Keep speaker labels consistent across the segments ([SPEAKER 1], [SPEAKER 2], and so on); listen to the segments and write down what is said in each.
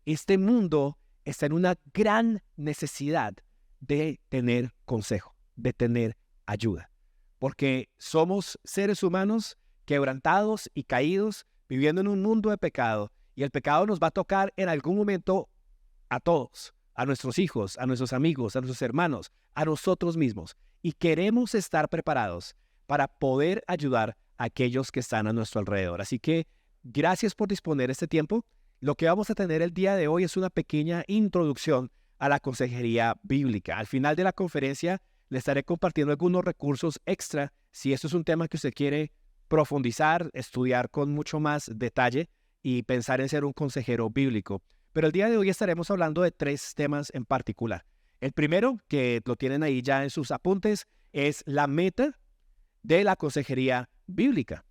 [SPEAKER 1] este mundo está en una gran necesidad de tener consejo, de tener ayuda. Porque somos seres humanos quebrantados y caídos, viviendo en un mundo de pecado. Y el pecado nos va a tocar en algún momento a todos, a nuestros hijos, a nuestros amigos, a nuestros hermanos, a nosotros mismos. Y queremos estar preparados para poder ayudar a aquellos que están a nuestro alrededor. Así que gracias por disponer este tiempo. Lo que vamos a tener el día de hoy es una pequeña introducción a la consejería bíblica. Al final de la conferencia le estaré compartiendo algunos recursos extra si esto es un tema que usted quiere profundizar, estudiar con mucho más detalle y pensar en ser un consejero bíblico. Pero el día de hoy estaremos hablando de 3 temas en particular. El primero, que lo tienen ahí ya en sus apuntes, es la meta de la consejería bíblica.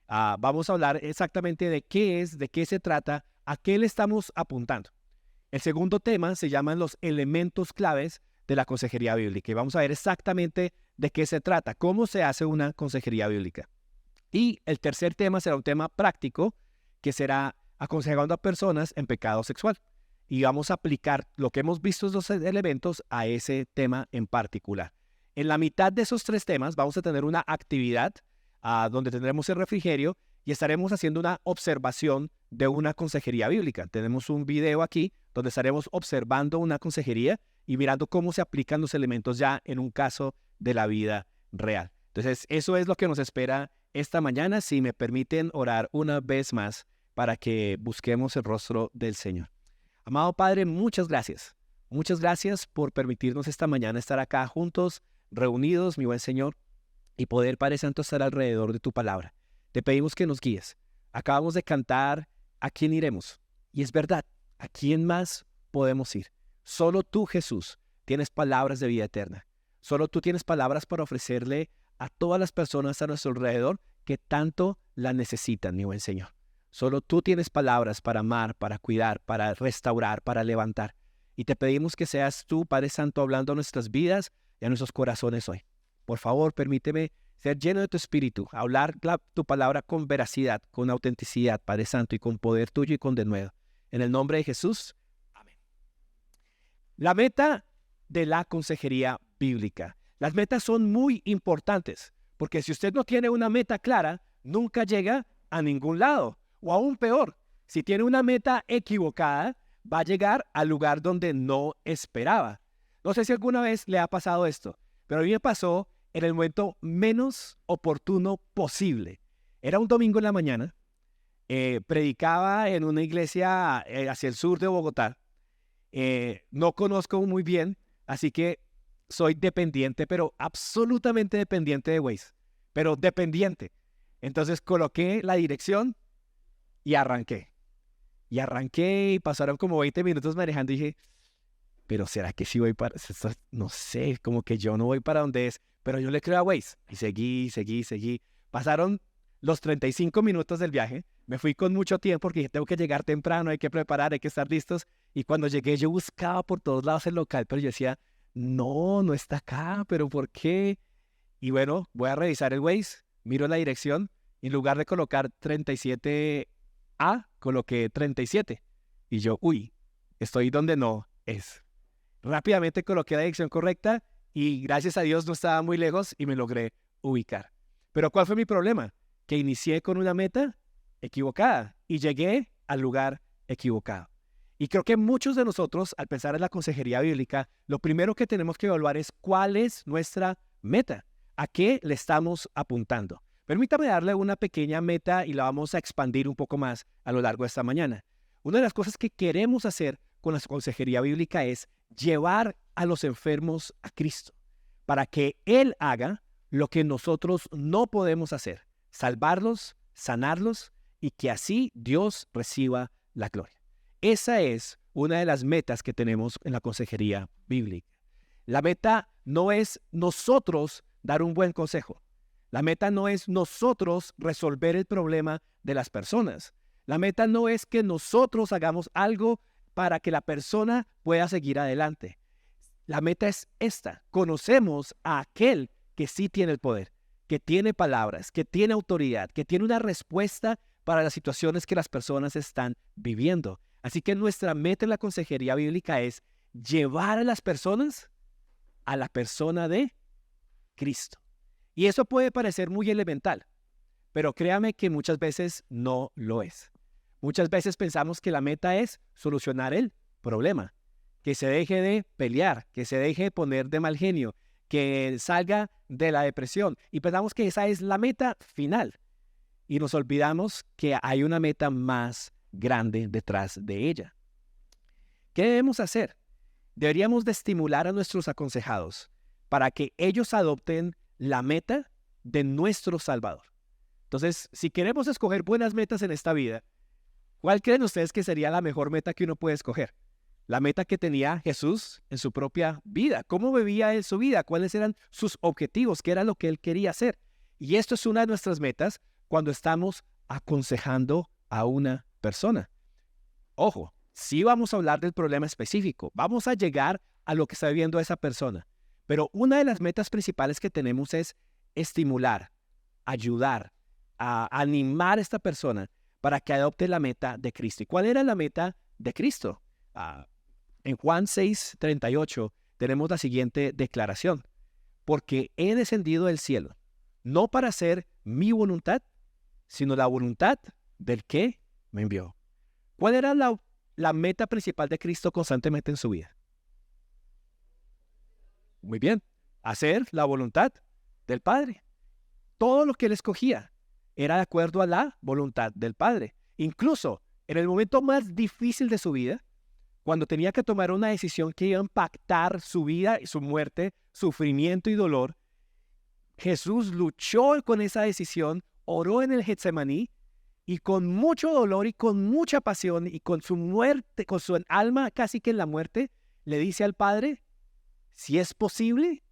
[SPEAKER 1] Vamos a hablar exactamente de qué es, de qué se trata, a qué le estamos apuntando. El segundo tema se llaman los elementos claves de la consejería bíblica y vamos a ver exactamente de qué se trata, cómo se hace una consejería bíblica. Y el tercer tema será un tema práctico que será aconsejando a personas en pecado sexual. Y vamos a aplicar lo que hemos visto estos elementos a ese tema en particular. En la mitad de esos 3 temas vamos a tener una actividad donde tendremos el refrigerio y estaremos haciendo una observación de una consejería bíblica. Tenemos un video aquí donde estaremos observando una consejería y mirando cómo se aplican los elementos ya en un caso de la vida real. Entonces, eso es lo que nos espera esta mañana. Si me permiten orar una vez más para que busquemos el rostro del Señor. Amado Padre, muchas gracias. Muchas gracias por permitirnos esta mañana estar acá juntos, reunidos, mi buen Señor, y poder, Padre Santo, estar alrededor de tu palabra. Te pedimos que nos guíes. Acabamos de cantar ¿a quién iremos? Y es verdad, ¿a quién más podemos ir? Solo tú, Jesús, tienes palabras de vida eterna. Solo tú tienes palabras para ofrecerle a todas las personas a nuestro alrededor que tanto la necesitan, mi buen Señor. Solo tú tienes palabras para amar, para cuidar, para restaurar, para levantar. Y te pedimos que seas tú, Padre Santo, hablando a nuestras vidas y a nuestros corazones hoy. Por favor, permíteme ser lleno de tu espíritu, hablar tu palabra con veracidad, con autenticidad, Padre Santo, y con poder tuyo y con denuedo. En el nombre de Jesús, amén. La meta de la consejería bíblica. Las metas son muy importantes, porque si usted no tiene una meta clara, nunca llega a ningún lado. O aún peor, si tiene una meta equivocada, va a llegar al lugar donde no esperaba. No sé si alguna vez le ha pasado esto, pero a mí me pasó en el momento menos oportuno posible. Era un domingo en la mañana, predicaba en una iglesia hacia el sur de Bogotá. No conozco muy bien, así que soy dependiente, pero absolutamente dependiente de Waze, pero dependiente. Entonces coloqué la dirección y arranqué. Y pasaron como 20 minutos manejando y dije, pero ¿será que sí voy para...? No sé, como que yo no voy para donde es, pero yo le creo a Waze. Y seguí. Pasaron los 35 minutos del viaje. Me fui con mucho tiempo porque dije, tengo que llegar temprano, hay que preparar, hay que estar listos. Y cuando llegué yo buscaba por todos lados el local, pero yo decía, no está acá, pero ¿por qué? Y bueno, voy a revisar el Waze, miro la dirección, y en lugar de colocar 37A, coloqué 37. Y yo, uy, estoy donde no es. Rápidamente coloqué la dirección correcta y gracias a Dios no estaba muy lejos y me logré ubicar. Pero ¿cuál fue mi problema? Que inicié con una meta equivocada y llegué al lugar equivocado. Y creo que muchos de nosotros, al pensar en la consejería bíblica, lo primero que tenemos que evaluar es cuál es nuestra meta, a qué le estamos apuntando. Permítame darle una pequeña meta y la vamos a expandir un poco más a lo largo de esta mañana. Una de las cosas que queremos hacer con la consejería bíblica es llevar a los enfermos a Cristo, para que Él haga lo que nosotros no podemos hacer, salvarlos, sanarlos y que así Dios reciba la gloria. Esa es una de las metas que tenemos en la consejería bíblica. La meta no es nosotros dar un buen consejo. La meta no es nosotros resolver el problema de las personas. La meta no es que nosotros hagamos algo para que la persona pueda seguir adelante. La meta es esta. Conocemos a aquel que sí tiene el poder, que tiene palabras, que tiene autoridad, que tiene una respuesta para las situaciones que las personas están viviendo. Así que nuestra meta en la consejería bíblica es llevar a las personas a la persona de Cristo. Y eso puede parecer muy elemental, pero créame que muchas veces no lo es. Muchas veces pensamos que la meta es solucionar el problema, que se deje de pelear, que se deje de poner de mal genio, que salga de la depresión. Y pensamos que esa es la meta final. Y nos olvidamos que hay una meta más grande detrás de ella. ¿Qué debemos hacer? Deberíamos de estimular a nuestros aconsejados para que ellos adopten la meta de nuestro Salvador. Entonces, si queremos escoger buenas metas en esta vida, ¿cuál creen ustedes que sería la mejor meta que uno puede escoger? La meta que tenía Jesús en su propia vida. ¿Cómo vivía él su vida? ¿Cuáles eran sus objetivos? ¿Qué era lo que él quería hacer? Y esto es una de nuestras metas cuando estamos aconsejando a una persona. Ojo, sí vamos a hablar del problema específico. Vamos a llegar a lo que está viviendo esa persona. Pero una de las metas principales que tenemos es estimular, ayudar, a animar a esta persona para que adopte la meta de Cristo. ¿Y cuál era la meta de Cristo? En Juan 6:38 tenemos la siguiente declaración. Porque he descendido del cielo, no para hacer mi voluntad, sino la voluntad del que me envió. ¿Cuál era la meta principal de Cristo constantemente en su vida? Muy bien, hacer la voluntad del Padre. Todo lo que él escogía era de acuerdo a la voluntad del Padre. Incluso en el momento más difícil de su vida, cuando tenía que tomar una decisión que iba a impactar su vida, su muerte, sufrimiento y dolor, Jesús luchó con esa decisión, oró en el Getsemaní y con mucho dolor y con mucha pasión y con su muerte, con su alma casi que en la muerte, le dice al Padre, si es posible,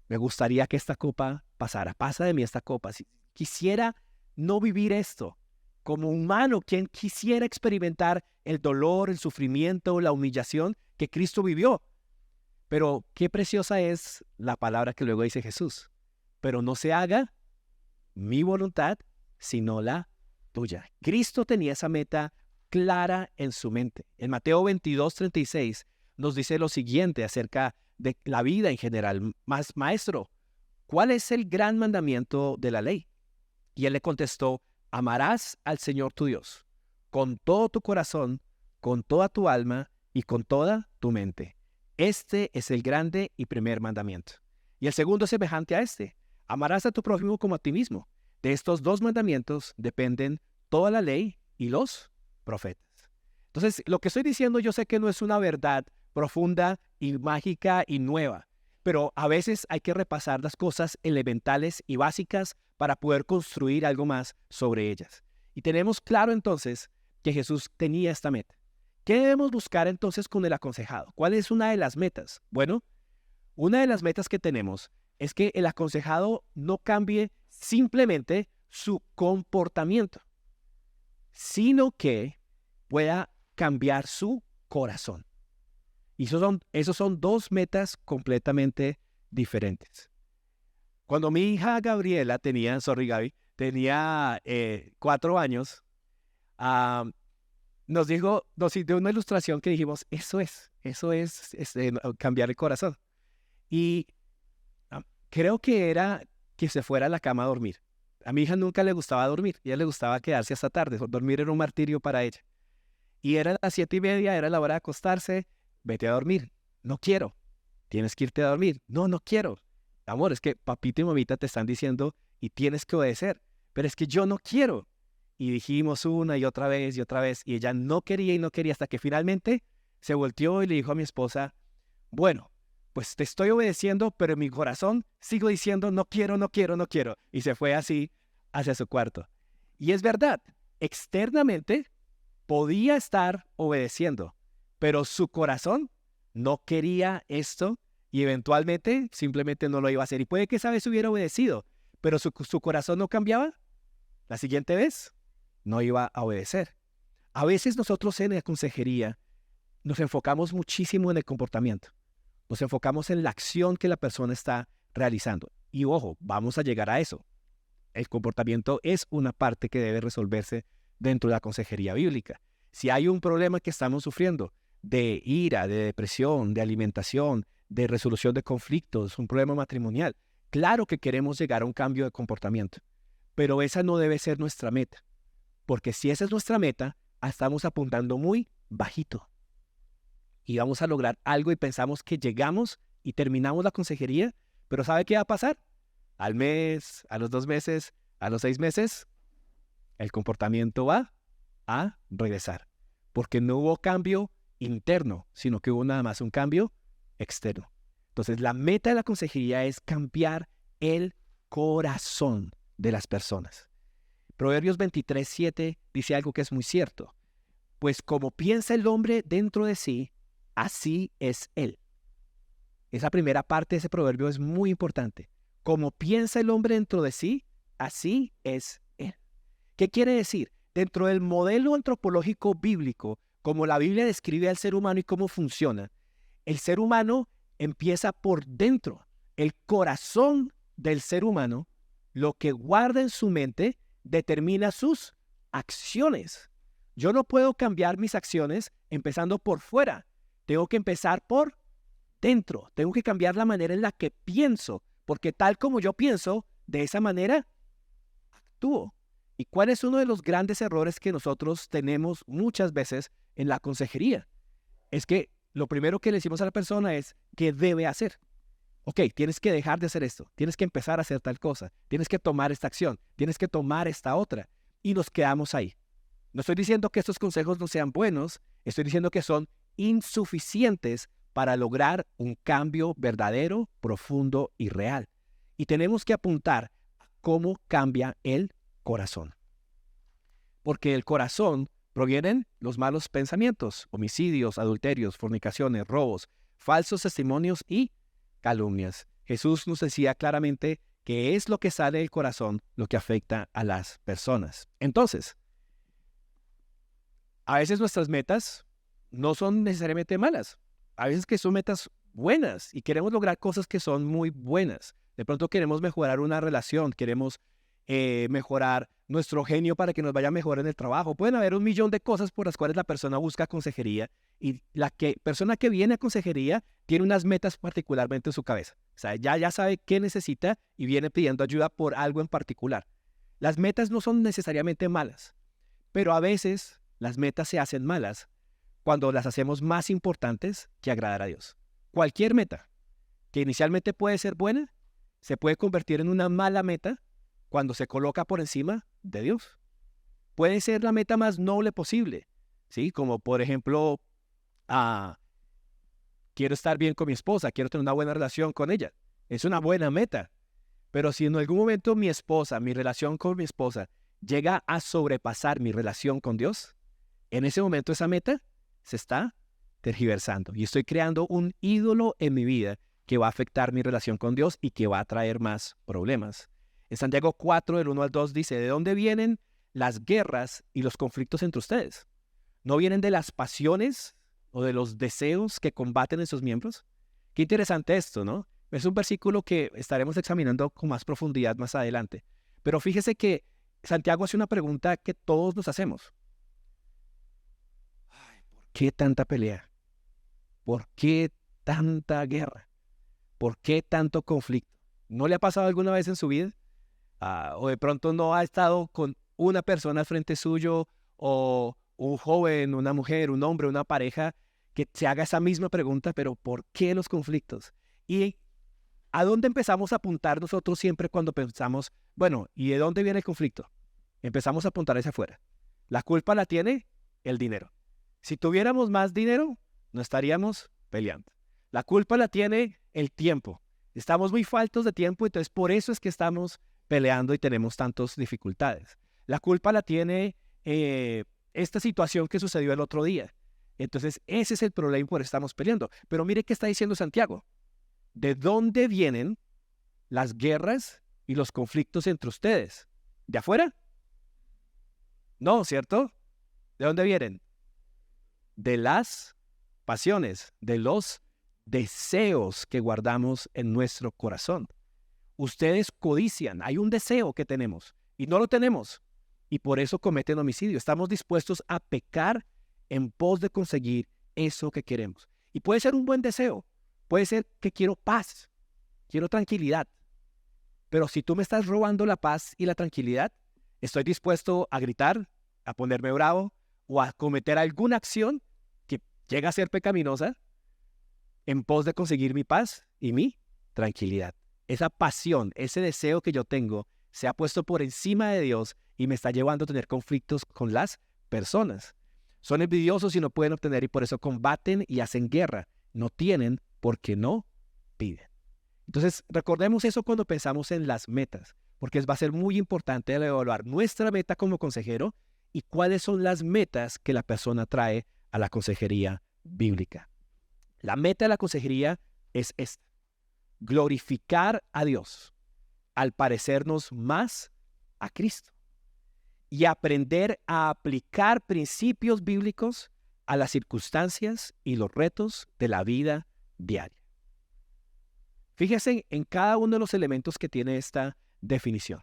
[SPEAKER 1] me gustaría que esta copa pasara. Pasa de mí esta copa. Si quisiera no vivir esto. Como humano, quien quisiera experimentar el dolor, el sufrimiento, la humillación que Cristo vivió. Pero qué preciosa es la palabra que luego dice Jesús. Pero no se haga mi voluntad, sino la tuya. Cristo tenía esa meta clara en su mente. En Mateo 22:36 nos dice lo siguiente acerca de la vida en general. Maestro, ¿cuál es el gran mandamiento de la ley? Y él le contestó, amarás al Señor tu Dios con todo tu corazón, con toda tu alma y con toda tu mente. Este es el grande y primer mandamiento. Y el segundo es semejante a este. Amarás a tu prójimo como a ti mismo. De estos dos mandamientos dependen toda la ley y los profetas. Entonces, lo que estoy diciendo yo sé que no es una verdad profunda y mágica y nueva, pero a veces hay que repasar las cosas elementales y básicas para poder construir algo más sobre ellas. Y tenemos claro entonces que Jesús tenía esta meta. ¿Qué debemos buscar entonces con el aconsejado? ¿Cuál es una de las metas? Bueno, una de las metas que tenemos es que el aconsejado no cambie simplemente su comportamiento, sino que pueda cambiar su corazón. Y esos son dos metas completamente diferentes. Cuando mi hija Gabriela tenía 4 años, nos dio una ilustración que dijimos, eso es cambiar el corazón. Y creo que era que se fuera a la cama a dormir. A mi hija nunca le gustaba dormir, a ella le gustaba quedarse hasta tarde, dormir era un martirio para ella. Y era las 7:30, era la hora de acostarse, vete a dormir. No quiero, tienes que irte a dormir. No, no quiero. Amor, es que papito y mamita te están diciendo y tienes que obedecer, pero es que yo no quiero. Y dijimos una y otra vez, y ella no quería y no quería hasta que finalmente se volteó y le dijo a mi esposa, bueno, pues te estoy obedeciendo, pero en mi corazón sigo diciendo no quiero, no quiero, no quiero. Y se fue así hacia su cuarto. Y es verdad, externamente podía estar obedeciendo, pero su corazón no quería esto y eventualmente simplemente no lo iba a hacer. Y puede que esa vez hubiera obedecido, pero su corazón no cambiaba. La siguiente vez no iba a obedecer. A veces nosotros en la consejería nos enfocamos muchísimo en el comportamiento. Nos enfocamos en la acción que la persona está realizando. Y ojo, vamos a llegar a eso. El comportamiento es una parte que debe resolverse dentro de la consejería bíblica. Si hay un problema que estamos sufriendo de ira, de depresión, de alimentación, de resolución de conflictos, un problema matrimonial, claro que queremos llegar a un cambio de comportamiento, pero esa no debe ser nuestra meta, porque si esa es nuestra meta, estamos apuntando muy bajito y vamos a lograr algo y pensamos que llegamos y terminamos la consejería, pero ¿sabe qué va a pasar? Al mes, a los 2 meses, a los 6 meses, el comportamiento va a regresar, porque no hubo cambio interno, sino que hubo nada más un cambio externo. Entonces, la meta de la consejería es cambiar el corazón de las personas. Proverbios 23:7 dice algo que es muy cierto. Pues como piensa el hombre dentro de sí, así es él. Esa primera parte de ese proverbio es muy importante. Como piensa el hombre dentro de sí, así es él. ¿Qué quiere decir? Dentro del modelo antropológico bíblico, como la Biblia describe al ser humano y cómo funciona, el ser humano empieza por dentro. El corazón del ser humano, lo que guarda en su mente, determina sus acciones. Yo no puedo cambiar mis acciones empezando por fuera. Tengo que empezar por dentro. Tengo que cambiar la manera en la que pienso, porque tal como yo pienso, de esa manera actúo. ¿Y cuál es uno de los grandes errores que nosotros tenemos muchas veces en la consejería? Es que lo primero que le decimos a la persona es ¿qué debe hacer? Ok, tienes que dejar de hacer esto, tienes que empezar a hacer tal cosa, tienes que tomar esta acción, tienes que tomar esta otra. Y nos quedamos ahí. No estoy diciendo que estos consejos no sean buenos, estoy diciendo que son insuficientes para lograr un cambio verdadero, profundo y real. Y tenemos que apuntar a cómo cambia el corazón. Porque del corazón provienen los malos pensamientos, homicidios, adulterios, fornicaciones, robos, falsos testimonios y calumnias. Jesús nos decía claramente que es lo que sale del corazón lo que afecta a las personas. Entonces, a veces nuestras metas no son necesariamente malas. A veces que son metas buenas y queremos lograr cosas que son muy buenas. De pronto queremos mejorar una relación, queremos mejorar nuestro genio para que nos vaya mejor en el trabajo. Pueden haber 1.000.000 de cosas por las cuales la persona busca consejería y la persona que viene a consejería tiene unas metas particularmente en su cabeza. O sea, ya sabe qué necesita y viene pidiendo ayuda por algo en particular. Las metas no son necesariamente malas, pero a veces las metas se hacen malas cuando las hacemos más importantes que agradar a Dios. Cualquier meta que inicialmente puede ser buena, se puede convertir en una mala meta cuando se coloca por encima de Dios. Puede ser la meta más noble posible, ¿sí? Como por ejemplo, quiero estar bien con mi esposa, quiero tener una buena relación con ella. Es una buena meta. Pero si en algún momento mi relación con mi esposa, llega a sobrepasar mi relación con Dios, en ese momento esa meta se está tergiversando y estoy creando un ídolo en mi vida que va a afectar mi relación con Dios y que va a traer más problemas. En Santiago 4, del 1 al 2 dice, ¿de dónde vienen las guerras y los conflictos entre ustedes? ¿No vienen de las pasiones o de los deseos que combaten en sus miembros? Qué interesante esto, ¿no? Es un versículo que estaremos examinando con más profundidad más adelante. Pero fíjese que Santiago hace una pregunta que todos nos hacemos. ¿Por qué tanta pelea? ¿Por qué tanta guerra? ¿Por qué tanto conflicto? ¿No le ha pasado alguna vez en su vida? O de pronto no ha estado con una persona al frente suyo o un joven, una mujer, un hombre, una pareja que se haga esa misma pregunta, pero ¿por qué los conflictos? ¿Y a dónde empezamos a apuntar nosotros siempre cuando pensamos, bueno, ¿y de dónde viene el conflicto? Empezamos a apuntar hacia afuera. La culpa la tiene el dinero. Si tuviéramos más dinero, no estaríamos peleando. La culpa la tiene el tiempo. Estamos muy faltos de tiempo, entonces por eso es que estamos peleando y tenemos tantas dificultades. La culpa la tiene esta situación que sucedió el otro día. Entonces ese es el problema y por eso estamos peleando. Pero mire qué está diciendo Santiago. ¿De dónde vienen las guerras y los conflictos entre ustedes? ¿De afuera? No, ¿cierto? ¿De dónde vienen? De las pasiones, de los deseos que guardamos en nuestro corazón. Ustedes codician, hay un deseo que tenemos y no lo tenemos y por eso cometen homicidio. Estamos dispuestos a pecar en pos de conseguir eso que queremos. Y puede ser un buen deseo, puede ser que quiero paz, quiero tranquilidad. Pero si tú me estás robando la paz y la tranquilidad, estoy dispuesto a gritar, a ponerme bravo o a cometer alguna acción que llega a ser pecaminosa en pos de conseguir mi paz y mi tranquilidad. Esa pasión, ese deseo que yo tengo, se ha puesto por encima de Dios y me está llevando a tener conflictos con las personas. Son envidiosos y no pueden obtener y por eso combaten y hacen guerra. No tienen porque no piden. Entonces, recordemos eso cuando pensamos en las metas, porque va a ser muy importante evaluar nuestra meta como consejero y cuáles son las metas que la persona trae a la consejería bíblica. La meta de la consejería es esta: glorificar a Dios al parecernos más a Cristo y aprender a aplicar principios bíblicos a las circunstancias y los retos de la vida diaria. Fíjense en cada uno de los elementos que tiene esta definición.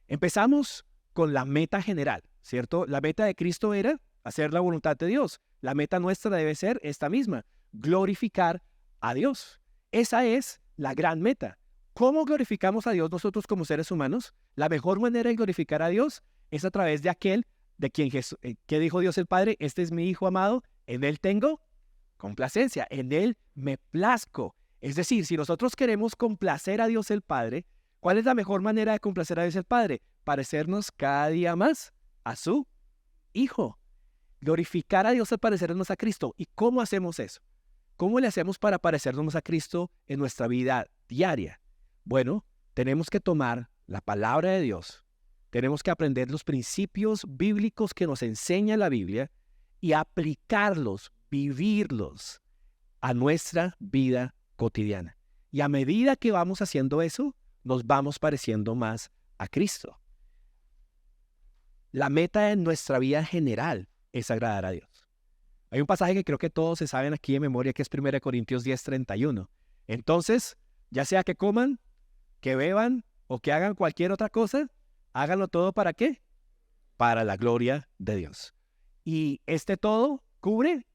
[SPEAKER 1] Empezamos con la meta general, ¿cierto? La meta de Cristo era hacer la voluntad de Dios. La meta nuestra debe ser esta misma: glorificar a Dios. Esa es la gran meta. ¿Cómo glorificamos a Dios nosotros como seres humanos? La mejor manera de glorificar a Dios es a través de aquel de quien que dijo Dios el Padre: este es mi Hijo amado, en Él tengo complacencia, en Él me plazco. Es decir, si nosotros queremos complacer a Dios el Padre, ¿cuál es la mejor manera de complacer a Dios el Padre? Parecernos cada día más a su Hijo. Glorificar a Dios al parecernos a Cristo. ¿Y cómo hacemos eso? ¿Cómo le hacemos para parecernos a Cristo en nuestra vida diaria? Bueno, tenemos que tomar la palabra de Dios, tenemos que aprender los principios bíblicos que nos enseña la Biblia y aplicarlos, vivirlos a nuestra vida cotidiana. Y a medida que vamos haciendo eso, nos vamos pareciendo más a Cristo. La meta en nuestra vida general es agradar a Dios. Hay un pasaje que creo que todos se saben aquí de memoria, que es 1 Corintios 10:31. Entonces, ya sea que coman, que beban o que hagan cualquier otra cosa, háganlo todo ¿para qué? Para la gloria de Dios. Y este todo cubre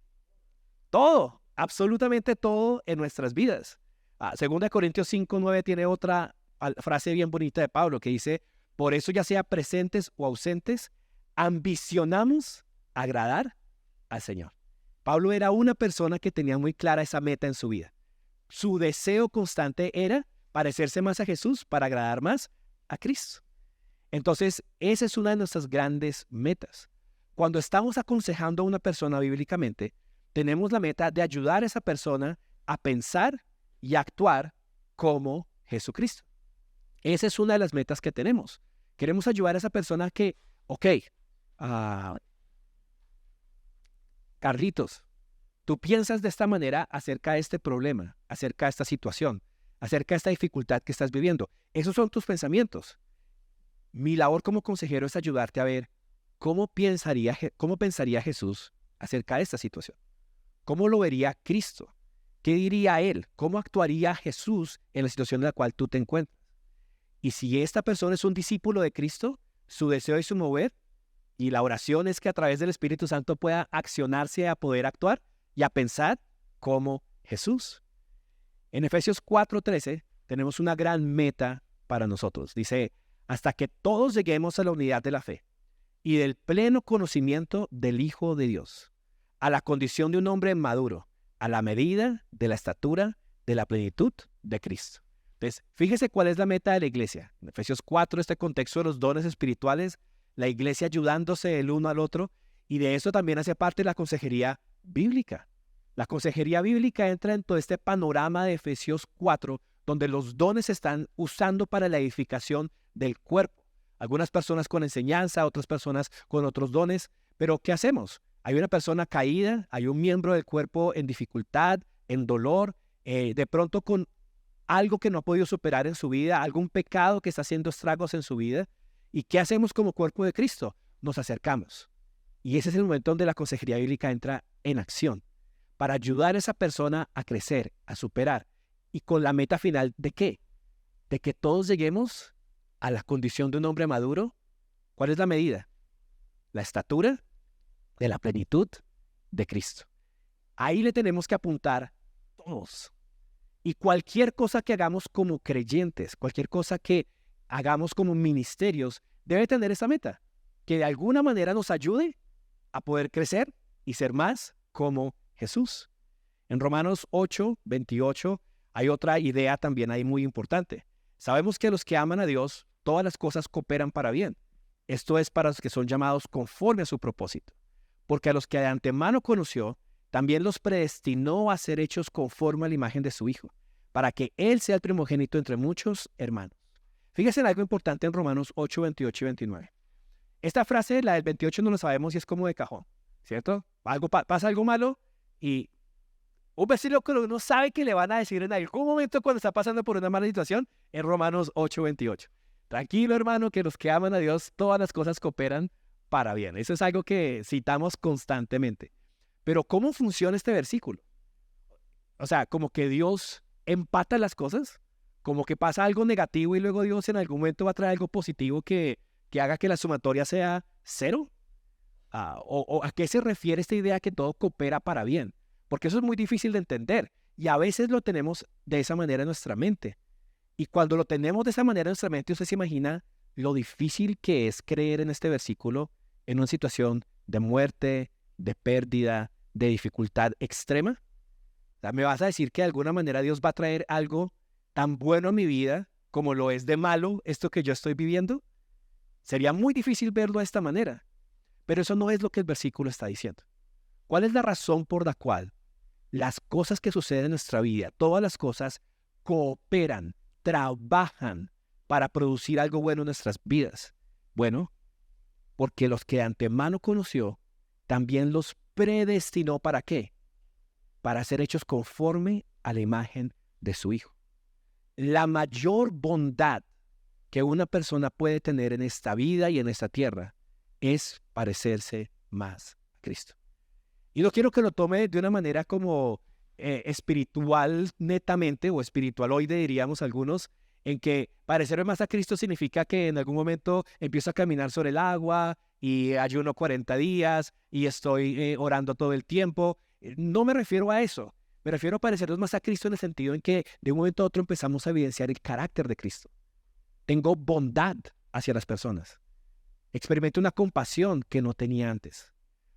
[SPEAKER 1] todo, absolutamente todo en nuestras vidas. 2 Corintios 5:9 tiene otra frase bien bonita de Pablo que dice: por eso, ya sea presentes o ausentes, ambicionamos agradar al Señor. Pablo era una persona que tenía muy clara esa meta en su vida. Su deseo constante era parecerse más a Jesús para agradar más a Cristo. Entonces, esa es una de nuestras grandes metas. Cuando estamos aconsejando a una persona bíblicamente, tenemos la meta de ayudar a esa persona a pensar y actuar como Jesucristo. Esa es una de las metas que tenemos. Queremos ayudar a esa persona que, Carlitos, tú piensas de esta manera acerca de este problema, acerca de esta situación, acerca de esta dificultad que estás viviendo. Esos son tus pensamientos. Mi labor como consejero es ayudarte a ver cómo pensaría Jesús acerca de esta situación. ¿Cómo lo vería Cristo? ¿Qué diría Él? ¿Cómo actuaría Jesús en la situación en la cual tú te encuentras? Y si esta persona es un discípulo de Cristo, su deseo y su mover, y la oración es que a través del Espíritu Santo pueda accionarse a poder actuar y a pensar como Jesús. En Efesios 4:13 tenemos una gran meta para nosotros. Dice: hasta que todos lleguemos a la unidad de la fe y del pleno conocimiento del Hijo de Dios, a la condición de un hombre maduro, a la medida de la estatura de la plenitud de Cristo. Entonces, fíjese cuál es la meta de la iglesia. En Efesios 4, este contexto de los dones espirituales, la iglesia ayudándose el uno al otro, y de eso también hace parte la consejería bíblica. La consejería bíblica entra en todo este panorama de Efesios 4, donde los dones se están usando para la edificación del cuerpo. Algunas personas con enseñanza, otras personas con otros dones, pero ¿qué hacemos? Hay una persona caída, hay un miembro del cuerpo en dificultad, en dolor, de pronto con algo que no ha podido superar en su vida, algún pecado que está haciendo estragos en su vida. ¿Y qué hacemos como cuerpo de Cristo? Nos acercamos. Y ese es el momento donde la consejería bíblica entra en acción para ayudar a esa persona a crecer, a superar. ¿Y con la meta final de qué? De que todos lleguemos a la condición de un hombre maduro. ¿Cuál es la medida? La estatura de la plenitud de Cristo. Ahí le tenemos que apuntar todos. Y cualquier cosa que hagamos como creyentes, cualquier cosa que hagamos como ministerios, debe tener esa meta, que de alguna manera nos ayude a poder crecer y ser más como Jesús. En Romanos 8, 28 hay otra idea también ahí muy importante. Sabemos que a los que aman a Dios, todas las cosas cooperan para bien. Esto es para los que son llamados conforme a su propósito. Porque a los que de antemano conoció, también los predestinó a ser hechos conforme a la imagen de su Hijo, para que Él sea el primogénito entre muchos hermanos. Fíjense en algo importante en Romanos 8, 28 y 29. Esta frase, la del 28, no lo sabemos y es como de cajón, ¿cierto? Pasa algo malo y un vecino que uno sabe que le van a decir en algún momento cuando está pasando por una mala situación, en Romanos 8, 28. Tranquilo, hermano, que los que aman a Dios, todas las cosas cooperan para bien. Eso es algo que citamos constantemente. Pero ¿cómo funciona este versículo? O sea, como que Dios empata las cosas, como que pasa algo negativo y luego Dios en algún momento va a traer algo positivo que haga que la sumatoria sea cero. ¿O a qué se refiere esta idea que todo coopera para bien? Porque eso es muy difícil de entender y a veces lo tenemos de esa manera en nuestra mente. Y cuando lo tenemos de esa manera en nuestra mente, usted se imagina lo difícil que es creer en este versículo en una situación de muerte, de pérdida, de dificultad extrema. O sea, ¿me vas a decir que de alguna manera Dios va a traer algo tan bueno a mi vida como lo es de malo esto que yo estoy viviendo? Sería muy difícil verlo de esta manera. Pero eso no es lo que el versículo está diciendo. ¿Cuál es la razón por la cual las cosas que suceden en nuestra vida, todas las cosas, cooperan, trabajan para producir algo bueno en nuestras vidas? Bueno, porque los que de antemano conoció, también los predestinó ¿para qué? Para ser hechos conforme a la imagen de su Hijo. La mayor bondad que una persona puede tener en esta vida y en esta tierra es parecerse más a Cristo. Y no quiero que lo tome de una manera como espiritual netamente, o espiritualoide diríamos algunos, en que parecerme más a Cristo significa que en algún momento empiezo a caminar sobre el agua y ayuno 40 días y estoy orando todo el tiempo. No me refiero a eso. Me refiero a parecernos más a Cristo en el sentido en que de un momento a otro empezamos a evidenciar el carácter de Cristo. Tengo bondad hacia las personas. Experimento una compasión que no tenía antes.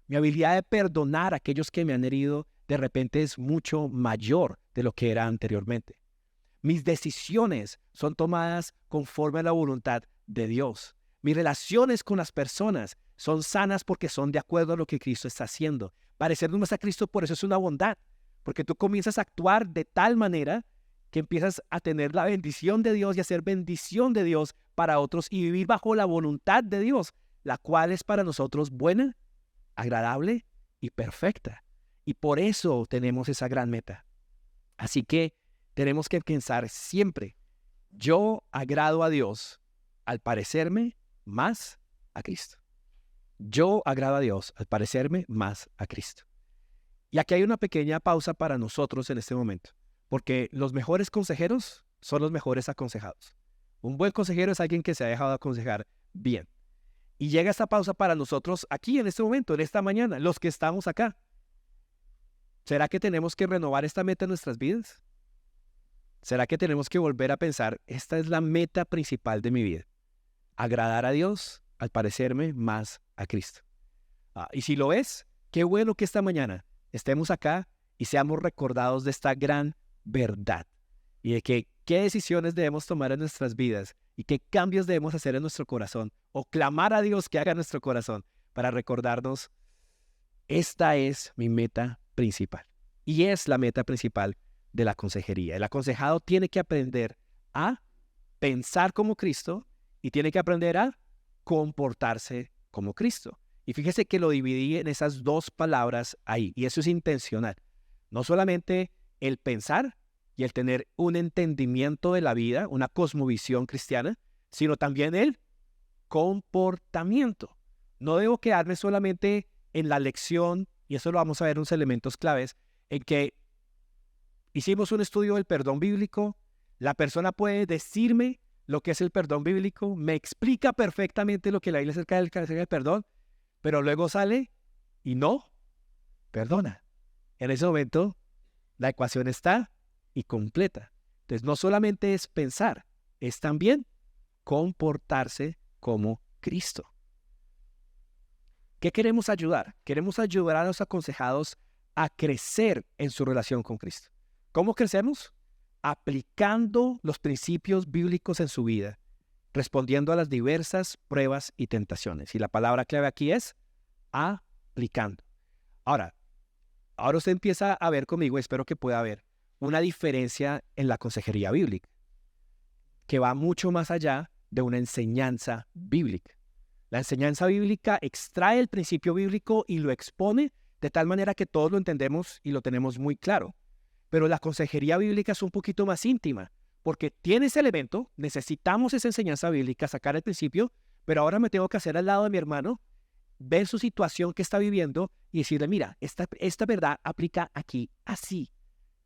[SPEAKER 1] Mi habilidad de perdonar a aquellos que me han herido de repente es mucho mayor de lo que era anteriormente. Mis decisiones son tomadas conforme a la voluntad de Dios. Mis relaciones con las personas son sanas porque son de acuerdo a lo que Cristo está haciendo. Parecernos más a Cristo por eso es una bondad, porque tú comienzas a actuar de tal manera que empiezas a tener la bendición de Dios y a ser bendición de Dios para otros y vivir bajo la voluntad de Dios, la cual es para nosotros buena, agradable y perfecta. Y por eso tenemos esa gran meta. Así que tenemos que pensar siempre, yo agrado a Dios al parecerme más a Cristo. Yo agrado a Dios al parecerme más a Cristo. Y aquí hay una pequeña pausa para nosotros en este momento, porque los mejores consejeros son los mejores aconsejados. Un buen consejero es alguien que se ha dejado aconsejar bien. Y llega esta pausa para nosotros aquí en este momento, en esta mañana, los que estamos acá. ¿Será que tenemos que renovar esta meta en nuestras vidas? ¿Será que tenemos que volver a pensar, esta es la meta principal de mi vida? Agradar a Dios al parecerme más a Cristo. Y si lo es, qué bueno que esta mañana estemos acá y seamos recordados de esta gran verdad. Y de que qué decisiones debemos tomar en nuestras vidas y qué cambios debemos hacer en nuestro corazón o clamar a Dios que haga en nuestro corazón para recordarnos, esta es mi meta principal. Y es la meta principal de la consejería. El aconsejado tiene que aprender a pensar como Cristo y tiene que aprender a comportarse como Cristo. Y fíjese que lo dividí en esas dos palabras ahí, y eso es intencional. No solamente el pensar y el tener un entendimiento de la vida, una cosmovisión cristiana, sino también el comportamiento. No debo quedarme solamente en la lección, y eso lo vamos a ver en unos elementos claves, en que hicimos un estudio del perdón bíblico, la persona puede decirme lo que es el perdón bíblico, me explica perfectamente lo que la Biblia acerca del perdón, pero luego sale y no perdona. En ese momento, la ecuación está y completa. Entonces, no solamente es pensar, es también comportarse como Cristo. ¿Qué queremos ayudar? Queremos ayudar a los aconsejados a crecer en su relación con Cristo. ¿Cómo crecemos? Aplicando los principios bíblicos en su vida, respondiendo a las diversas pruebas y tentaciones. Y la palabra clave aquí es aplicando. Ahora usted empieza a ver conmigo, espero que pueda ver, una diferencia en la consejería bíblica, que va mucho más allá de una enseñanza bíblica. La enseñanza bíblica extrae el principio bíblico y lo expone de tal manera que todos lo entendemos y lo tenemos muy claro. Pero la consejería bíblica es un poquito más íntima, porque tiene ese elemento, necesitamos esa enseñanza bíblica, sacar el principio, pero ahora me tengo que hacer al lado de mi hermano, ver su situación que está viviendo y decirle, mira, esta verdad aplica aquí así,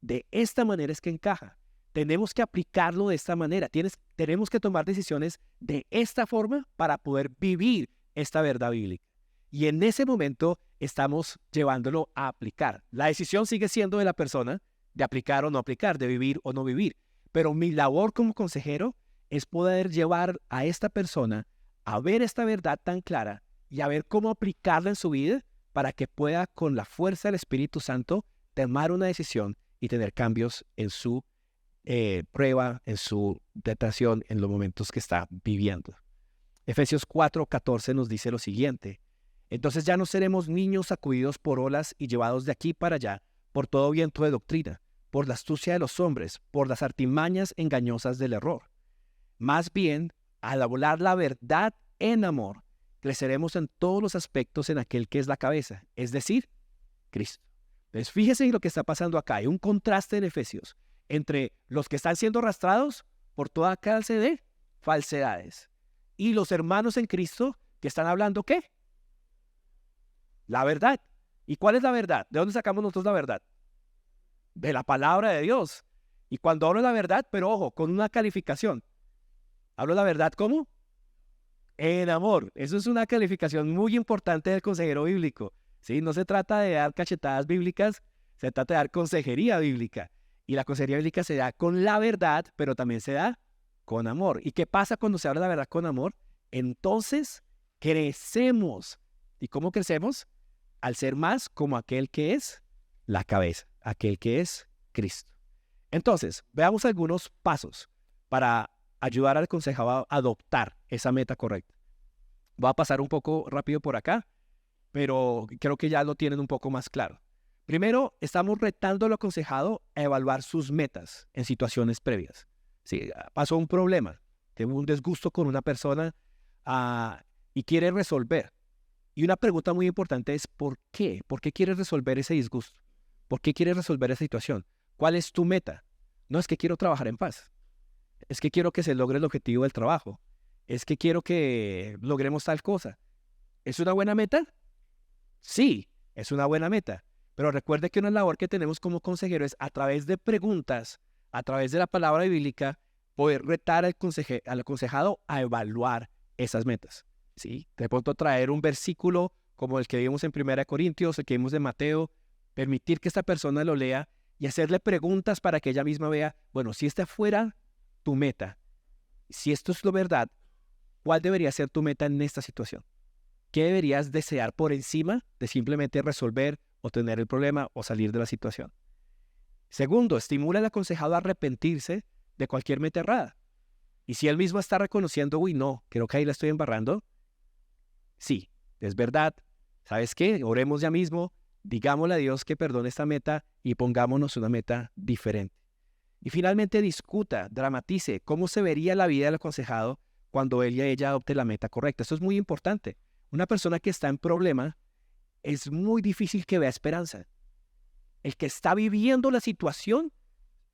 [SPEAKER 1] de esta manera es que encaja. Tenemos que aplicarlo de esta manera, tenemos que tomar decisiones de esta forma para poder vivir esta verdad bíblica. Y en ese momento estamos llevándolo a aplicar. La decisión sigue siendo de la persona, de aplicar o no aplicar, de vivir o no vivir. Pero mi labor como consejero es poder llevar a esta persona a ver esta verdad tan clara y a ver cómo aplicarla en su vida para que pueda, con la fuerza del Espíritu Santo, tomar una decisión y tener cambios en su prueba, en su tentación, en los momentos que está viviendo. Efesios 4:14 nos dice lo siguiente: entonces ya no seremos niños sacudidos por olas y llevados de aquí para allá por todo viento de doctrina, por la astucia de los hombres, por las artimañas engañosas del error. Más bien, al hablar la verdad en amor, creceremos en todos los aspectos en aquel que es la cabeza, es decir, Cristo. Entonces, fíjese en lo que está pasando acá. Hay un contraste en Efesios entre los que están siendo arrastrados por toda clase de falsedades y los hermanos en Cristo que están hablando, ¿qué? La verdad. ¿Y cuál es la verdad? ¿De dónde sacamos nosotros la verdad? De la palabra de Dios. Y cuando hablo de la verdad, pero ojo, con una calificación. ¿Hablo de la verdad cómo? En amor. Eso es una calificación muy importante del consejero bíblico. ¿Sí? No se trata de dar cachetadas bíblicas, se trata de dar consejería bíblica. Y la consejería bíblica se da con la verdad, pero también se da con amor. ¿Y qué pasa cuando se habla de la verdad con amor? Entonces crecemos. ¿Y cómo crecemos? Al ser más como aquel que es la cabeza, aquel que es Cristo. Entonces, veamos algunos pasos para ayudar al consejero a adoptar esa meta correcta. Voy a pasar un poco rápido por acá, pero creo que ya lo tienen un poco más claro. Primero, estamos retando al aconsejado a evaluar sus metas en situaciones previas. Si pasó un problema, tuvo un disgusto con una persona y quiere resolver. Y una pregunta muy importante es ¿por qué? ¿Por qué quieres resolver ese disgusto? ¿Por qué quieres resolver esa situación? ¿Cuál es tu meta? No es que quiero trabajar en paz. Es que quiero que se logre el objetivo del trabajo. Es que quiero que logremos tal cosa. ¿Es una buena meta? Sí, es una buena meta. Pero recuerde que una labor que tenemos como consejero es a través de preguntas, a través de la palabra bíblica, poder retar al aconsejado a evaluar esas metas. ¿Sí? De pronto traer un versículo como el que vimos en 1 Corintios, el que vimos en Mateo, permitir que esta persona lo lea y hacerle preguntas para que ella misma vea, bueno, si esta fuera tu meta, si esto es lo verdad, ¿cuál debería ser tu meta en esta situación? ¿Qué deberías desear por encima de simplemente resolver o tener el problema o salir de la situación? Segundo, estimula al aconsejado a arrepentirse de cualquier meta errada. Y si él mismo está reconociendo, uy, no, creo que ahí la estoy embarrando, sí, es verdad. ¿Sabes qué? Oremos ya mismo, digámosle a Dios que perdone esta meta y pongámonos una meta diferente. Y finalmente discuta, dramatice cómo se vería la vida del aconsejado cuando él y ella adopte la meta correcta. Esto es muy importante. Una persona que está en problema es muy difícil que vea esperanza. El que está viviendo la situación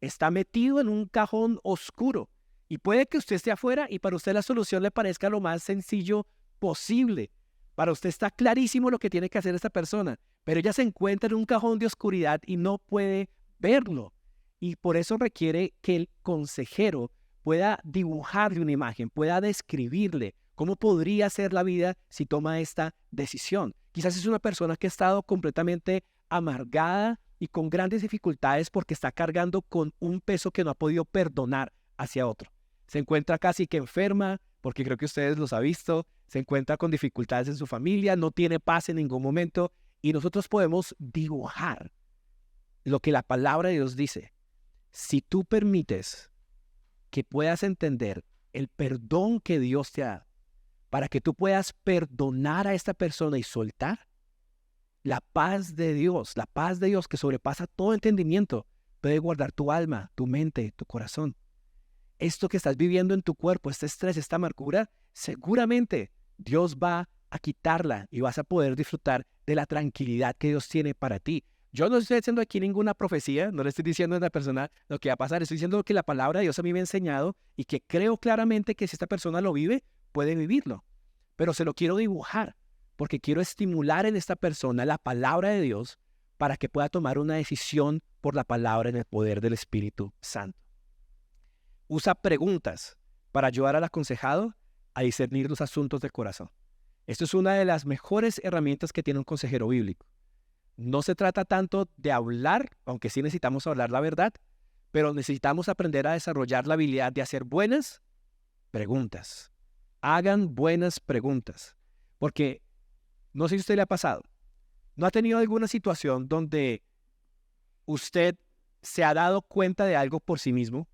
[SPEAKER 1] está metido en un cajón oscuro. Y puede que usted esté afuera y para usted la solución le parezca lo más sencillo posible. Para usted está clarísimo lo que tiene que hacer esta persona, pero ella se encuentra en un cajón de oscuridad y no puede verlo. Y por eso requiere que el consejero pueda dibujarle una imagen, pueda describirle cómo podría ser la vida si toma esta decisión. Quizás es una persona que ha estado completamente amargada y con grandes dificultades porque está cargando con un peso que no ha podido perdonar hacia otro. Se encuentra casi que enferma, porque creo que ustedes los han visto, se encuentra con dificultades en su familia, no tiene paz en ningún momento, y nosotros podemos dibujar lo que la palabra de Dios dice. Si tú permites que puedas entender el perdón que Dios te ha dado, para que tú puedas perdonar a esta persona y soltar, la paz de Dios que sobrepasa todo entendimiento, puede guardar tu alma, tu mente, tu corazón. Esto que estás viviendo en tu cuerpo, este estrés, esta amargura, seguramente Dios va a quitarla y vas a poder disfrutar de la tranquilidad que Dios tiene para ti. Yo no estoy haciendo aquí ninguna profecía, no le estoy diciendo a una persona lo que va a pasar, estoy diciendo lo que la palabra de Dios a mí me ha enseñado y que creo claramente que si esta persona lo vive, puede vivirlo. Pero se lo quiero dibujar porque quiero estimular en esta persona la palabra de Dios para que pueda tomar una decisión por la palabra en el poder del Espíritu Santo. Usa preguntas para ayudar al aconsejado a discernir los asuntos del corazón. Esto es una de las mejores herramientas que tiene un consejero bíblico. No se trata tanto de hablar, aunque sí necesitamos hablar la verdad, pero necesitamos aprender a desarrollar la habilidad de hacer buenas preguntas. Hagan buenas preguntas, porque no sé si a usted le ha pasado. ¿No ha tenido alguna situación donde usted se ha dado cuenta de algo por sí mismo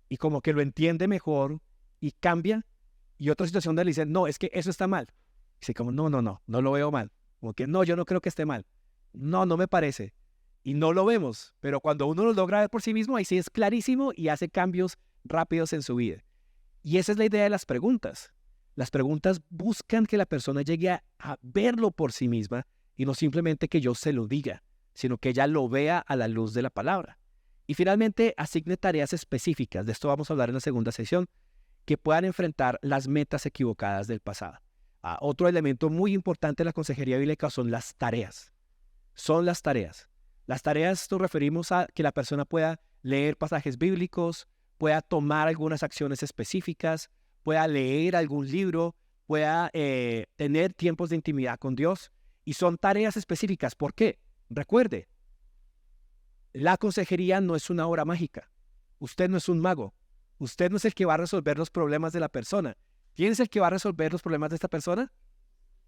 [SPEAKER 1] y como que lo entiende mejor y cambia? Y otra situación donde le dicen, no, es que eso está mal. Y dice como, no lo veo mal. Como que no, yo no creo que esté mal. No me parece. Y no lo vemos, pero cuando uno lo logra ver por sí mismo, ahí sí es clarísimo y hace cambios rápidos en su vida. Y esa es la idea de las preguntas. Las preguntas buscan que la persona llegue a verlo por sí misma y no simplemente que yo se lo diga, sino que ella lo vea a la luz de la palabra. Y finalmente, asigne tareas específicas, de esto vamos a hablar en la segunda sesión, que puedan enfrentar las metas equivocadas del pasado. Otro elemento muy importante de la consejería bíblica son las tareas. Son las tareas. Las tareas nos referimos a que la persona pueda leer pasajes bíblicos, pueda tomar algunas acciones específicas, pueda leer algún libro, pueda tener tiempos de intimidad con Dios. Y son tareas específicas. ¿Por qué? Recuerde, la consejería no es una hora mágica. Usted no es un mago. Usted no es el que va a resolver los problemas de la persona. ¿Quién es el que va a resolver los problemas de esta persona?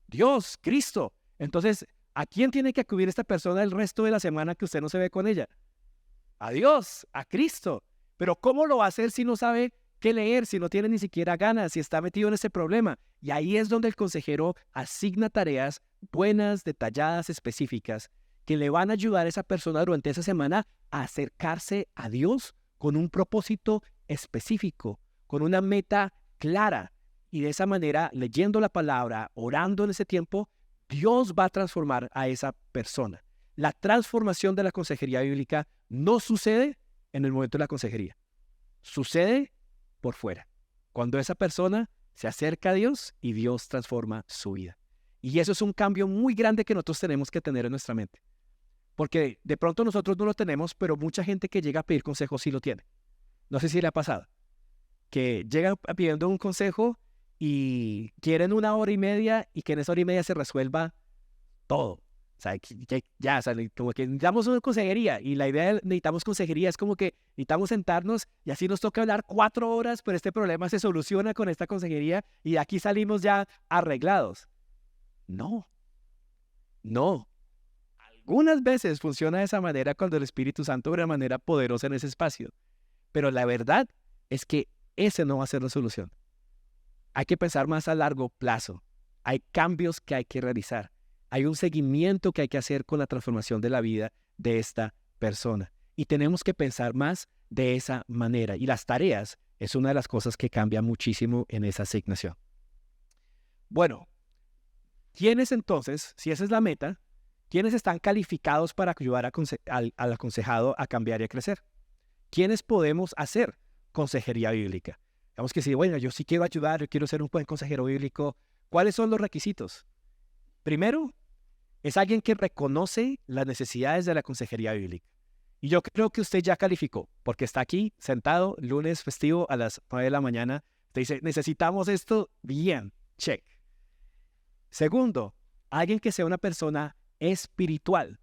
[SPEAKER 1] Dios, Cristo. Entonces, ¿a quién tiene que acudir esta persona el resto de la semana que usted no se ve con ella? A Dios, a Cristo. Pero ¿cómo lo va a hacer si no sabe qué leer, si no tiene ni siquiera ganas, si está metido en ese problema? Y ahí es donde el consejero asigna tareas buenas, detalladas, específicas, que le van a ayudar a esa persona durante esa semana a acercarse a Dios con un propósito específico, con una meta clara. Y de esa manera, leyendo la palabra, orando en ese tiempo, Dios va a transformar a esa persona. La transformación de la consejería bíblica no sucede en el momento de la consejería. Sucede por fuera. Cuando esa persona se acerca a Dios y Dios transforma su vida. Y eso es un cambio muy grande que nosotros tenemos que tener en nuestra mente. Porque de pronto nosotros no lo tenemos, pero mucha gente que llega a pedir consejo sí lo tiene. No sé si le ha pasado. Que llega pidiendo un consejo y quieren 1 hora y media y que en esa hora y media se resuelva todo. O sea, ya, o sea, como que necesitamos una consejería y la idea de necesitamos consejería es como que necesitamos sentarnos y así nos toca hablar 4 horas, pero este problema se soluciona con esta consejería y de aquí salimos ya arreglados. No. Algunas veces funciona de esa manera cuando el Espíritu Santo obra de manera poderosa en ese espacio, pero la verdad es que ese no va a ser la solución. Hay que pensar más a largo plazo. Hay cambios que hay que realizar. Hay un seguimiento que hay que hacer con la transformación de la vida de esta persona. Y tenemos que pensar más de esa manera. Y las tareas es una de las cosas que cambia muchísimo en esa asignación. Bueno, ¿quiénes entonces, si esa es la meta, quiénes están calificados para ayudar al aconsejado a cambiar y a crecer? ¿Quiénes podemos hacer consejería bíblica? Digamos que si, bueno, yo sí quiero ayudar, yo quiero ser un buen consejero bíblico. ¿Cuáles son los requisitos? Primero, es alguien que reconoce las necesidades de la consejería bíblica. Y yo creo que usted ya calificó, porque está aquí sentado, lunes festivo a las 9 de la mañana. Usted dice, necesitamos esto, bien, check. Segundo, alguien que sea una persona espiritual.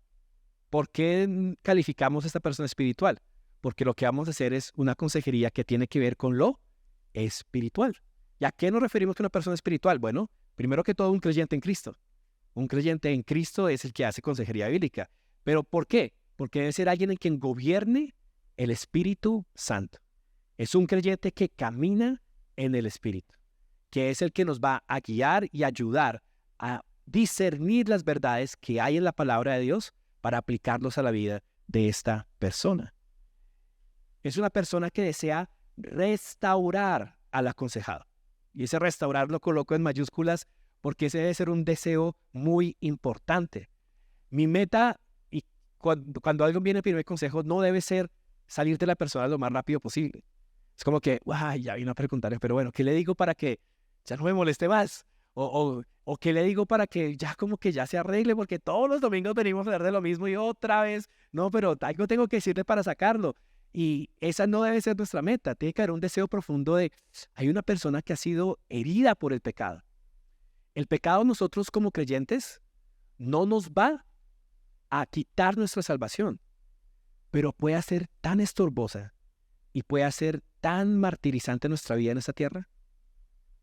[SPEAKER 1] ¿Por qué calificamos a esta persona espiritual? Porque lo que vamos a hacer es una consejería que tiene que ver con lo espiritual. ¿Y a qué nos referimos con una persona espiritual? Bueno, primero que todo, un creyente en Cristo. Un creyente en Cristo es el que hace consejería bíblica. ¿Pero por qué? Porque debe ser alguien en quien gobierne el Espíritu Santo. Es un creyente que camina en el Espíritu, que es el que nos va a guiar y ayudar a discernir las verdades que hay en la palabra de Dios para aplicarlos a la vida de esta persona. Es una persona que desea restaurar al aconsejado. Y ese restaurar lo coloco en mayúsculas porque ese debe ser un deseo muy importante. Mi meta, y cuando alguien viene a pedirme consejos, no debe ser salir de la persona lo más rápido posible. Es como que, ya vino a preguntarle, pero bueno, ¿qué le digo para que ya no me moleste más? O ¿qué le digo para que ya como que ya se arregle? Porque todos los domingos venimos a hablar de lo mismo y otra vez, no, pero algo tengo que decirle para sacarlo. Y esa no debe ser nuestra meta. Tiene que haber un deseo profundo de, hay una persona que ha sido herida por el pecado. El pecado nosotros como creyentes no nos va a quitar nuestra salvación, pero puede ser tan estorbosa y puede ser tan martirizante nuestra vida en esta tierra.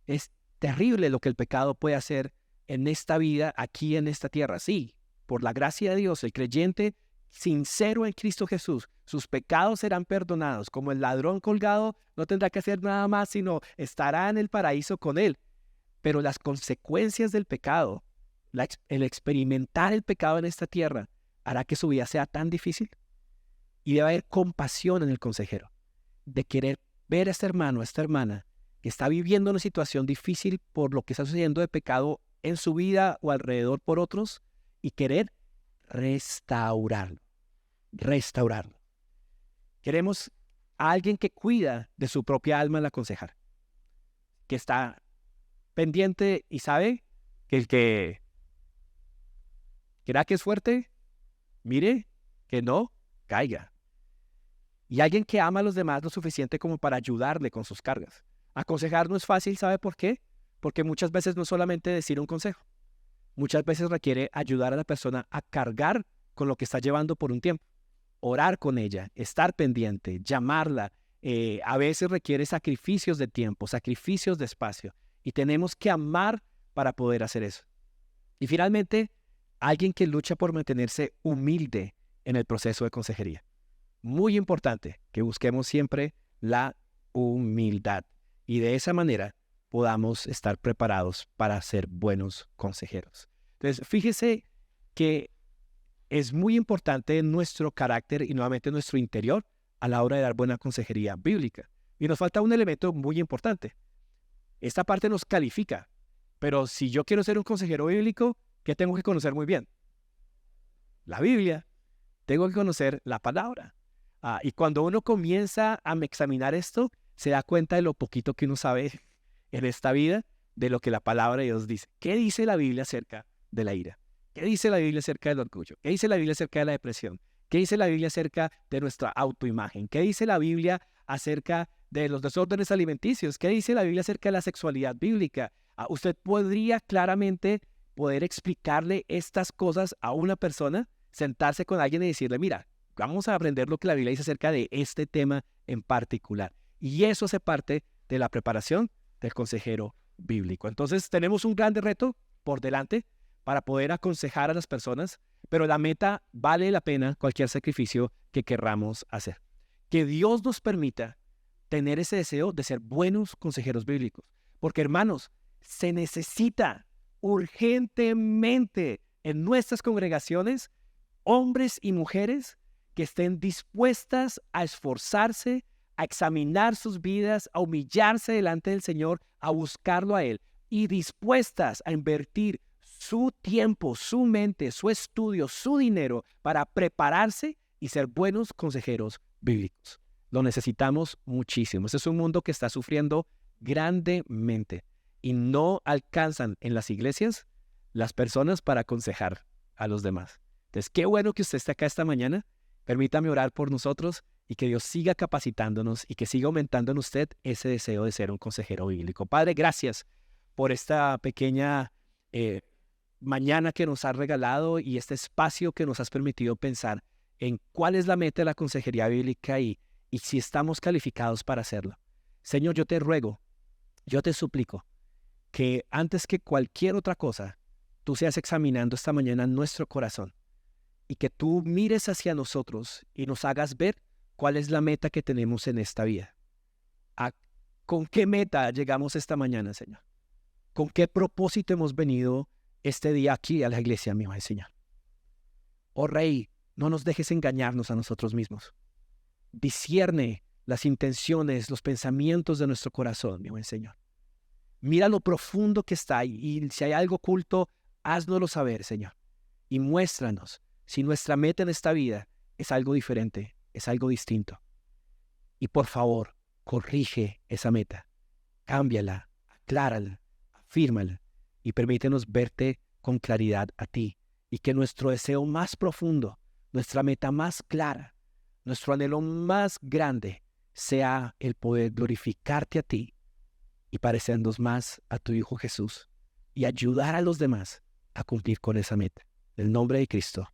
[SPEAKER 1] Es terrible lo que el pecado puede hacer en esta vida, aquí en esta tierra. Sí, por la gracia de Dios, el creyente sincero en Cristo Jesús, sus pecados serán perdonados. Como el ladrón colgado no tendrá que hacer nada más, sino estará en el paraíso con él. Pero las consecuencias del pecado, el experimentar el pecado en esta tierra, hará que su vida sea tan difícil. Y debe haber compasión en el consejero, de querer ver a este hermano, a esta hermana, que está viviendo una situación difícil por lo que está sucediendo de pecado en su vida o alrededor por otros, y querer restaurarlo. Queremos a alguien que cuida de su propia alma al aconsejar, que está pendiente y sabe que el que crea que es fuerte, mire que no caiga. Y alguien que ama a los demás lo suficiente como para ayudarle con sus cargas. Aconsejar no es fácil, ¿sabe por qué? Porque muchas veces no es solamente decir un consejo. Muchas veces requiere ayudar a la persona a cargar con lo que está llevando por un tiempo. Orar con ella, estar pendiente, llamarla. A veces requiere sacrificios de tiempo, sacrificios de espacio. Y tenemos que amar para poder hacer eso. Y finalmente, alguien que lucha por mantenerse humilde en el proceso de consejería. Muy importante que busquemos siempre la humildad. Y de esa manera podamos estar preparados para ser buenos consejeros. Entonces, fíjese que es muy importante nuestro carácter y nuevamente nuestro interior a la hora de dar buena consejería bíblica. Y nos falta un elemento muy importante. Esta parte nos califica, pero si yo quiero ser un consejero bíblico, ¿qué tengo que conocer muy bien? La Biblia. Tengo que conocer la palabra. Y cuando uno comienza a examinar esto, se da cuenta de lo poquito que uno sabe en esta vida, de lo que la palabra de Dios dice. ¿Qué dice la Biblia acerca de la ira? ¿Qué dice la Biblia acerca del orgullo? ¿Qué dice la Biblia acerca de la depresión? ¿Qué dice la Biblia acerca de nuestra autoimagen? ¿Qué dice la Biblia acerca de los desórdenes alimenticios? ¿Qué dice la Biblia acerca de la sexualidad bíblica? Usted podría claramente poder explicarle estas cosas a una persona, sentarse con alguien y decirle, mira, vamos a aprender lo que la Biblia dice acerca de este tema en particular. Y eso hace parte de la preparación del consejero bíblico. Entonces tenemos un gran reto por delante para poder aconsejar a las personas, pero la meta vale la pena cualquier sacrificio que querramos hacer. Que Dios nos permita tener ese deseo de ser buenos consejeros bíblicos. Porque, hermanos, se necesita urgentemente en nuestras congregaciones hombres y mujeres que estén dispuestas a esforzarse, a examinar sus vidas, a humillarse delante del Señor, a buscarlo a Él, y dispuestas a invertir su tiempo, su mente, su estudio, su dinero para prepararse y ser buenos consejeros bíblicos. Lo necesitamos muchísimo. Este es un mundo que está sufriendo grandemente y no alcanzan en las iglesias las personas para aconsejar a los demás. Entonces, qué bueno que usted esté acá esta mañana. Permítame orar por nosotros y que Dios siga capacitándonos y que siga aumentando en usted ese deseo de ser un consejero bíblico. Padre, gracias por esta pequeña mañana que nos has regalado y este espacio que nos has permitido pensar en cuál es la meta de la consejería bíblica y si estamos calificados para hacerlo. Señor, yo te ruego, yo te suplico que antes que cualquier otra cosa, tú seas examinando esta mañana nuestro corazón y que tú mires hacia nosotros y nos hagas ver cuál es la meta que tenemos en esta vida. ¿Con qué meta llegamos esta mañana, Señor? ¿Con qué propósito hemos venido este día aquí a la iglesia, mi buen Señor? Oh Rey, no nos dejes engañarnos a nosotros mismos. Discierne las intenciones, los pensamientos de nuestro corazón, mi buen Señor. Mira lo profundo que está ahí y si hay algo oculto, háznoslo saber, Señor. Y muéstranos si nuestra meta en esta vida es algo diferente, es algo distinto. Y por favor, corrige esa meta, cámbiala, aclárala, afírmala y permítenos verte con claridad a ti y que nuestro deseo más profundo, nuestra meta más clara, nuestro anhelo más grande sea el poder glorificarte a ti y parecernos más a tu Hijo Jesús y ayudar a los demás a cumplir con esa meta. En el nombre de Cristo.